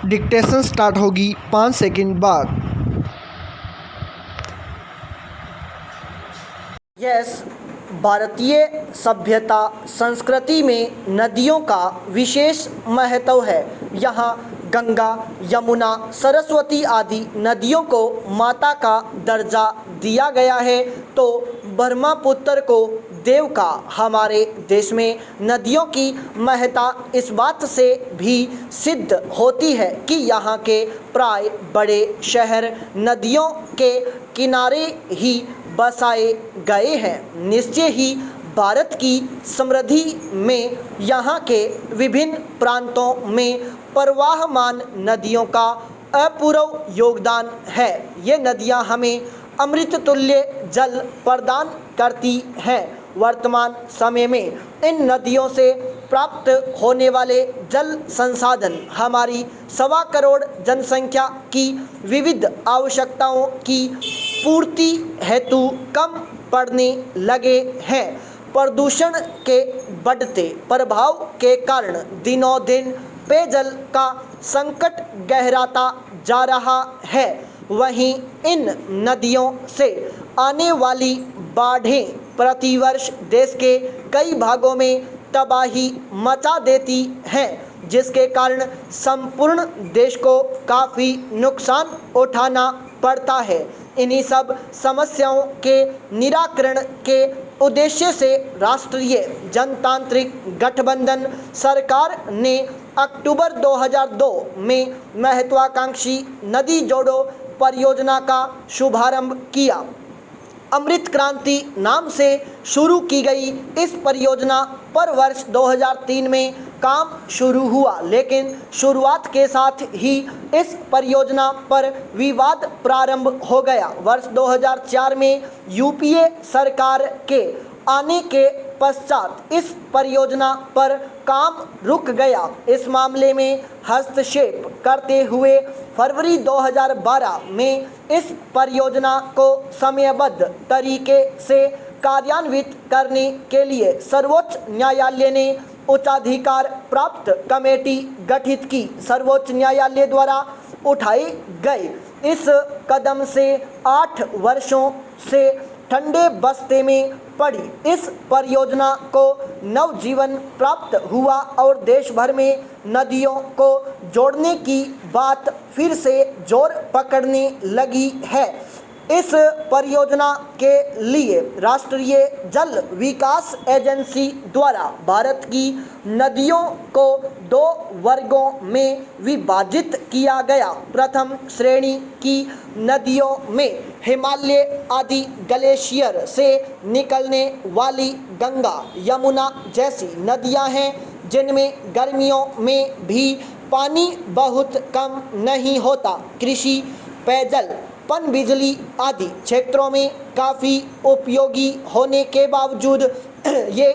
Dictation start होगी 5 second बाद। Yes, भारतीय सभ्यता संस्कृति में नदियों का विशेष महत्व है। यहाँ गंगा, यमुना, सरस्वती आदि नदियों को माता का दर्जा दिया गया है, तो ब्रह्मपुत्र को देव का। हमारे देश में नदियों की महत्ता इस बात से भी सिद्ध होती है कि यहाँ के प्राय बड़े शहर नदियों के किनारे ही बसाए गए हैं। निश्चय ही भारत की समृद्धि में यहाँ के विभिन्न प्रांतों में प्रवाहमान नदियों का अपूर्व योगदान है। ये नदियाँ हमें अमृत तुल्य जल प्रदान करती हैं। वर्तमान समय में इन नदियों से प्राप्त होने वाले जल संसाधन हमारी 1.25 करोड़ जनसंख्या की विविध आवश्यकताओं की पूर्ति हेतु कम पड़ने लगे हैं। प्रदूषण के बढ़ते प्रभाव के कारण दिनों दिन पेयजल का संकट गहराता जा रहा है। वहीं इन नदियों से आने वाली बाढ़ें प्रतिवर्ष देश के कई भागों में तबाही मचा देती हैं, जिसके कारण संपूर्ण देश को काफ़ी नुकसान उठाना पड़ता है। इन्हीं सब समस्याओं के निराकरण के उद्देश्य से राष्ट्रीय जनतांत्रिक गठबंधन सरकार ने अक्टूबर 2002 में महत्वाकांक्षी नदी जोड़ो परियोजना का शुभारंभ किया। अमृत क्रांति नाम से शुरू की गई इस परियोजना पर वर्ष 2003 में काम शुरू हुआ, लेकिन शुरुआत के साथ ही इस परियोजना पर विवाद प्रारंभ हो गया। वर्ष 2004 में यूपीए सरकार के आने के पश्चात इस परियोजना पर काम रुक गया। इस मामले में हस्तक्षेप करते हुए फरवरी 2012 में इस परियोजना को समयबद्ध तरीके से कार्यान्वित करने के लिए सर्वोच्च न्यायालय ने उच्चाधिकार प्राप्त कमेटी गठित की। सर्वोच्च न्यायालय द्वारा उठाए गए इस कदम से 8 वर्षों से ठंडे बस्ते में पड़ी इस परियोजना को नवजीवन प्राप्त हुआ और देश भर में नदियों को जोड़ने की बात फिर से जोर पकड़ने लगी है। इस परियोजना के लिए राष्ट्रीय जल विकास एजेंसी द्वारा भारत की नदियों को 2 वर्गों में विभाजित किया गया। प्रथम श्रेणी की नदियों में हिमालय आदि ग्लेशियर से निकलने वाली गंगा, यमुना जैसी नदियां हैं, जिनमें गर्मियों में भी पानी बहुत कम नहीं होता। कृषि, पेयजल, पनबिजली आदि क्षेत्रों में काफ़ी उपयोगी होने के बावजूद ये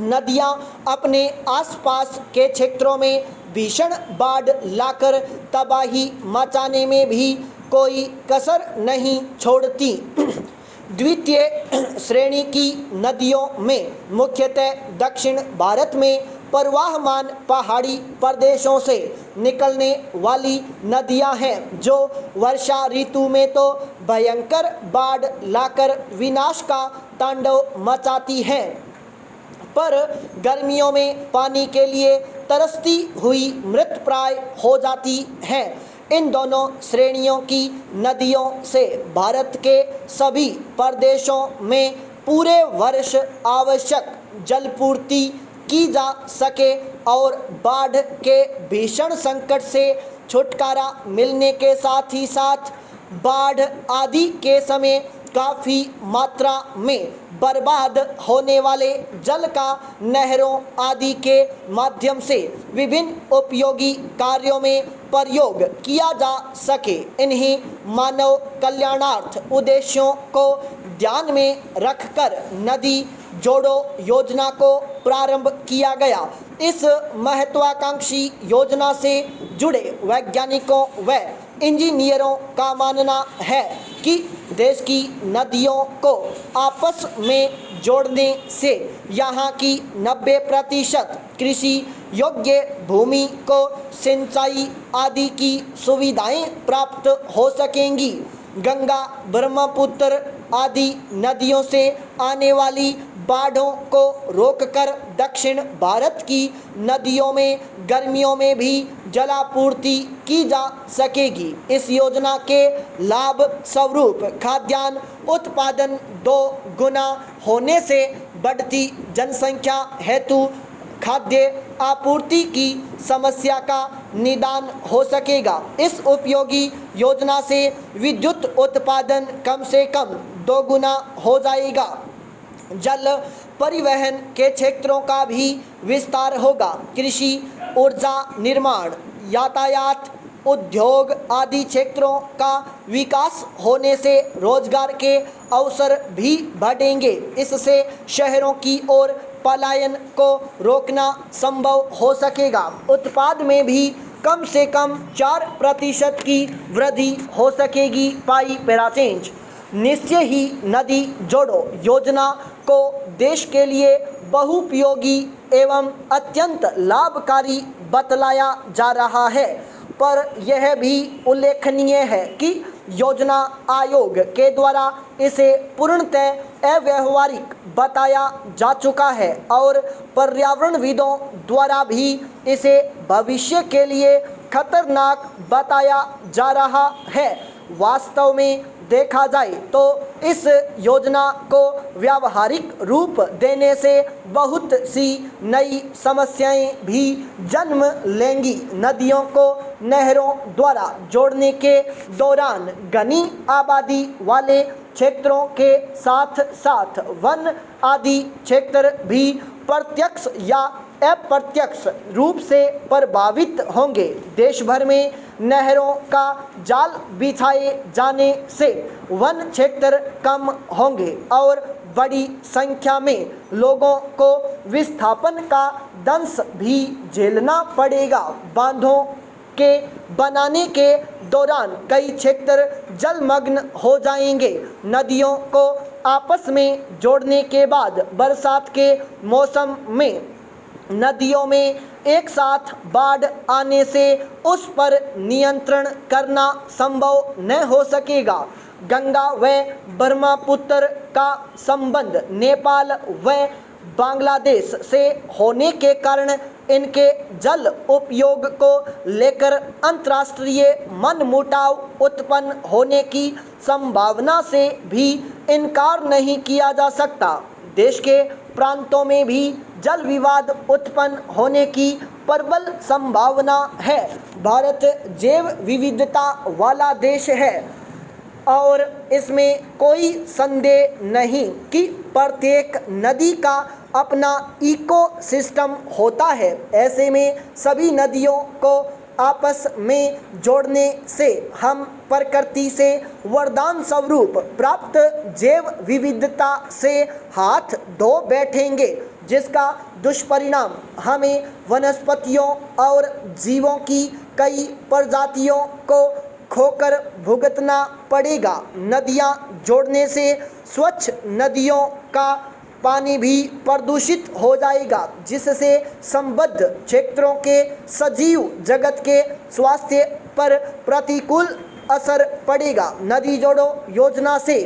नदियां अपने आसपास के क्षेत्रों में भीषण बाढ़ लाकर तबाही मचाने में भी कोई कसर नहीं छोड़ती। द्वितीय श्रेणी की नदियों में मुख्यतः दक्षिण भारत में प्रवाहमान पहाड़ी प्रदेशों से निकलने वाली नदियां हैं, जो वर्षा ऋतु में तो भयंकर बाढ़ लाकर विनाश का तांडव मचाती हैं, पर गर्मियों में पानी के लिए तरसती हुई मृतप्राय हो जाती हैं। इन दोनों श्रेणियों की नदियों से भारत के सभी प्रदेशों में पूरे वर्ष आवश्यक जलपूर्ति की जा सके और बाढ़ के भीषण संकट से छुटकारा मिलने के साथ ही साथ बाढ़ आदि के समय काफ़ी मात्रा में बर्बाद होने वाले जल का नहरों आदि के माध्यम से विभिन्न उपयोगी कार्यों में प्रयोग किया जा सके। इन्हीं मानव कल्याणार्थ उद्देश्यों को ध्यान में रखकर नदी जोड़ो योजना को प्रारंभ किया गया। इस महत्वाकांक्षी योजना से जुड़े वैज्ञानिकों व इंजीनियरों का मानना है कि देश की नदियों को आपस में जोड़ने से यहाँ की 90% कृषि योग्य भूमि को सिंचाई आदि की सुविधाएं प्राप्त हो सकेंगी। गंगा, ब्रह्मपुत्र आदि नदियों से आने वाली बाढ़ों को रोककर दक्षिण भारत की नदियों में गर्मियों में भी जलापूर्ति की जा सकेगी। इस योजना के लाभ स्वरूप खाद्यान्न उत्पादन 2 गुना होने से बढ़ती जनसंख्या हेतु खाद्य आपूर्ति की समस्या का निदान हो सकेगा। इस उपयोगी योजना से विद्युत उत्पादन कम से कम 2 गुना हो जाएगा। जल परिवहन के क्षेत्रों का भी विस्तार होगा। कृषि, ऊर्जा निर्माण, यातायात, उद्योग आदि क्षेत्रों का विकास होने से रोजगार के अवसर भी बढ़ेंगे। इससे शहरों की ओर पलायन को रोकना संभव हो सकेगा। उत्पाद में भी कम से कम 4% की वृद्धि हो सकेगी। पाई पैराचेंज निश्चय ही नदी जोड़ो योजना को देश के लिए बहुपयोगी एवं अत्यंत लाभकारी बतलाया जा रहा है, पर यह भी उल्लेखनीय है कि योजना आयोग के द्वारा इसे पूर्णतः अव्यावहारिक बताया जा चुका है और पर्यावरणविदों द्वारा भी इसे भविष्य के लिए खतरनाक बताया जा रहा है। वास्तव में देखा जाए तो इस योजना को व्यावहारिक रूप देने से बहुत सी नई समस्याएं भी जन्म लेंगी। नदियों को नहरों द्वारा जोड़ने के दौरान घनी आबादी वाले क्षेत्रों के साथ साथ वन आदि क्षेत्र भी प्रत्यक्ष या अप्रत्यक्ष रूप से प्रभावित होंगे। देश भर में नहरों का जाल बिछाए जाने से वन क्षेत्र कम होंगे और बड़ी संख्या में लोगों को विस्थापन का दंश भी झेलना पड़ेगा। बांधों के बनाने के दौरान कई क्षेत्र जलमग्न हो जाएंगे। नदियों को आपस में जोड़ने के बाद बरसात के मौसम में नदियों में एक साथ बाढ़ आने से उस पर नियंत्रण करना संभव न हो सकेगा। गंगा व ब्रह्मपुत्र का संबंध नेपाल व बांग्लादेश से होने के कारण इनके जल उपयोग को लेकर अंतर्राष्ट्रीय मनमुटाव उत्पन्न होने की संभावना से भी इनकार नहीं किया जा सकता। देश के प्रांतों में भी जल विवाद उत्पन्न होने की प्रबल संभावना है। भारत जैव विविधता वाला देश है और इसमें कोई संदेह नहीं कि प्रत्येक नदी का अपना इकोसिस्टम होता है। ऐसे में सभी नदियों को आपस में जोड़ने से हम प्रकृति से वरदान स्वरूप प्राप्त जैव विविधता से हाथ धो बैठेंगे, जिसका दुष्परिणाम हमें वनस्पतियों और जीवों की कई प्रजातियों को खोकर भुगतना पड़ेगा। नदियाँ जोड़ने से स्वच्छ नदियों का पानी भी प्रदूषित हो जाएगा, जिससे संबद्ध क्षेत्रों के सजीव जगत के स्वास्थ्य पर प्रतिकूल असर पड़ेगा। नदी जोड़ो योजना से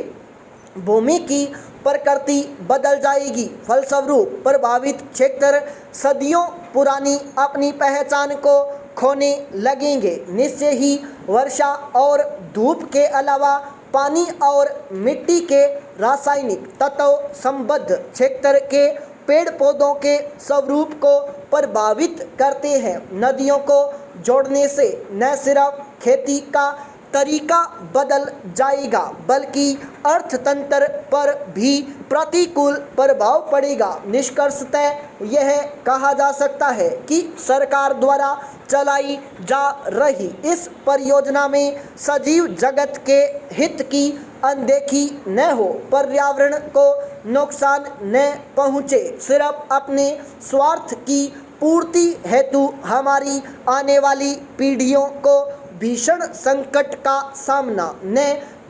भूमि की प्रकृति बदल जाएगी। फलस्वरूप प्रभावित क्षेत्र सदियों पुरानी अपनी पहचान को खोने लगेंगे। निश्चय ही वर्षा और धूप के अलावा पानी और मिट्टी के रासायनिक तत्व संबद्ध क्षेत्र के पेड़ पौधों के स्वरूप को प्रभावित करते हैं। नदियों को जोड़ने से न सिर्फ खेती का तरीका बदल जाएगा, बल्कि अर्थतंत्र पर भी प्रतिकूल प्रभाव पड़ेगा। निष्कर्षतः यह कहा जा सकता है कि सरकार द्वारा चलाई जा रही इस परियोजना में सजीव जगत के हित की अनदेखी न हो, पर्यावरण को नुकसान न पहुँचे, सिर्फ अपने स्वार्थ की पूर्ति हेतु हमारी आने वाली पीढ़ियों को भीषण संकट का सामना न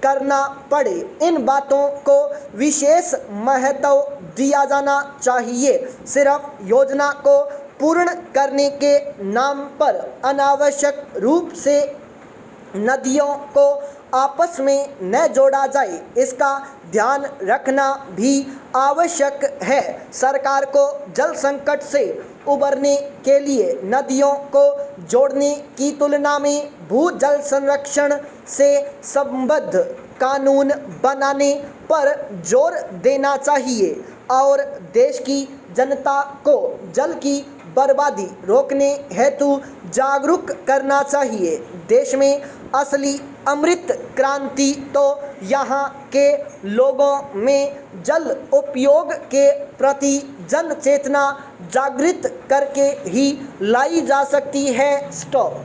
करना पड़े। इन बातों को विशेष महत्व दिया जाना चाहिए। सिर्फ योजना को पूर्ण करने के नाम पर अनावश्यक रूप से नदियों को आपस में न जोड़ा जाए, इसका ध्यान रखना भी आवश्यक है। सरकार को जल संकट से उबरने के लिए नदियों को जोड़ने की तुलना में भूजल संरक्षण से संबद्ध कानून बनाने पर जोर देना चाहिए और देश की जनता को जल की बर्बादी रोकने हेतु जागरूक करना चाहिए। देश में असली अमृत क्रांति तो यहाँ के लोगों में जल उपयोग के प्रति जन चेतना जागृत करके ही लाई जा सकती है। स्टॉप।